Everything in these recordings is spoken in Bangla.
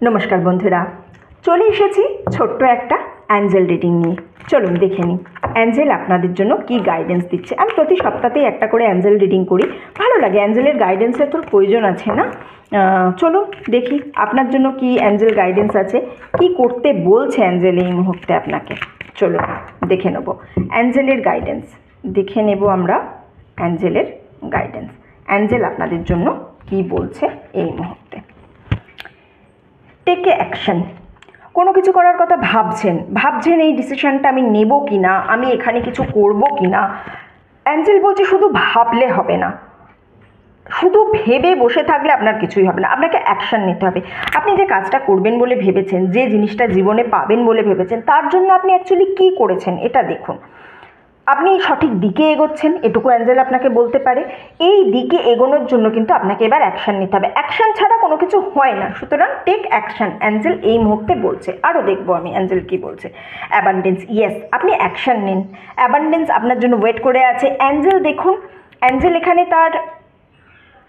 নমস্কার বন্ধুরা, চলে এসেছি ছোট্ট একটা অ্যাঞ্জেল রিডিং নিয়ে। চলুন দেখে নিই অ্যাঞ্জেল আপনাদের জন্য কি গাইডেন্স দিচ্ছে। আমি প্রতি সপ্তাহেই একটা করে অ্যাঞ্জেল রিডিং করি, ভালো লাগে। অ্যাঞ্জেলের গাইডেন্সের তো প্রয়োজন আছে না? চলুন দেখি আপনার জন্য কি অ্যাঞ্জেল গাইডেন্স আছে, কি করতে বলছে অ্যাঞ্জেল এই মুহূর্তে আপনাকে। চলুন দেখে নেব অ্যাঞ্জেলের গাইডেন্স, দেখে নেব আমরা অ্যাঞ্জেলের গাইডেন্স। অ্যাঞ্জেল আপনাদের জন্য কি বলছে এই মুহূর্তে। Take a action. কোনো কিছু করার কথা ভাবছেন এই ডিসিশনটা আমি নেব কি না, আমি এখানে কিছু করব কি না। অ্যাঞ্জেল বলছে শুধু ভাবলে হবে না, শুধু ভেবে বসে থাকলে আপনার কিছুই হবে না, আপনাকে অ্যাকশন নিতে হবে। আপনি যে কাজটা করবেন বলে ভেবেছেন, যে জিনিসটা জীবনে পাবেন বলে ভেবেছেন, তার জন্য আপনি অ্যাকচুয়ালি কী করেছেন এটা দেখুন। আপনি সঠিক দিকে এগোচ্ছেন, এটুকু অ্যাঞ্জেল আপনাকে বলতে পারে। এই দিকে এগোনোর জন্য কিন্তু আপনাকে এবার অ্যাকশন নিতে হবে, অ্যাকশন ছাড়া কোনো কিছু হয় না। সুতরাং টেক অ্যাকশন, অ্যাঞ্জেল এই মুহূর্তে বলছে। আরও দেখবো আমি অ্যাঞ্জেল কী বলছে। অ্যাবান্ডেন্স, ইয়েস, আপনি অ্যাকশন নিন, অ্যাবান্ডেন্স আপনার জন্য ওয়েট করে আছে। অ্যাঞ্জেল দেখুন, অ্যাঞ্জেল এখানে তার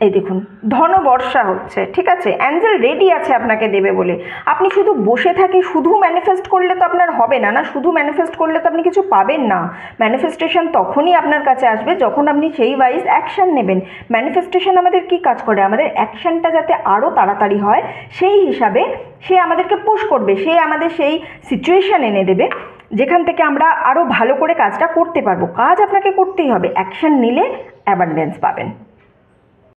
এই দেখুন ধনবর্ষা হচ্ছে, ঠিক আছে। অ্যাঞ্জেল রেডি আছে আপনাকে দেবে বলে। আপনি শুধু বসে থাকি, শুধু ম্যানিফেস্ট করলে তো আপনার হবে না, শুধু ম্যানিফেস্ট করলে তো আপনি কিছু পাবেন না। ম্যানিফেস্টেশন তখনই আপনার কাছে আসবে যখন আপনি সেই ওয়াইজ অ্যাকশান নেবেন। ম্যানিফেস্টেশন আমাদের কি কাজ করে, আমাদের অ্যাকশানটা যাতে আরও তাড়াতাড়ি হয় সেই হিসাবে সে আমাদেরকে পুশ করবে, সে আমাদের সেই সিচুয়েশান এনে দেবে যেখান থেকে আমরা আরও ভালো করে কাজটা করতে পারবো। কাজ আপনাকে করতেই হবে, অ্যাকশান নিলে অ্যাবান্ডেন্স পাবেন।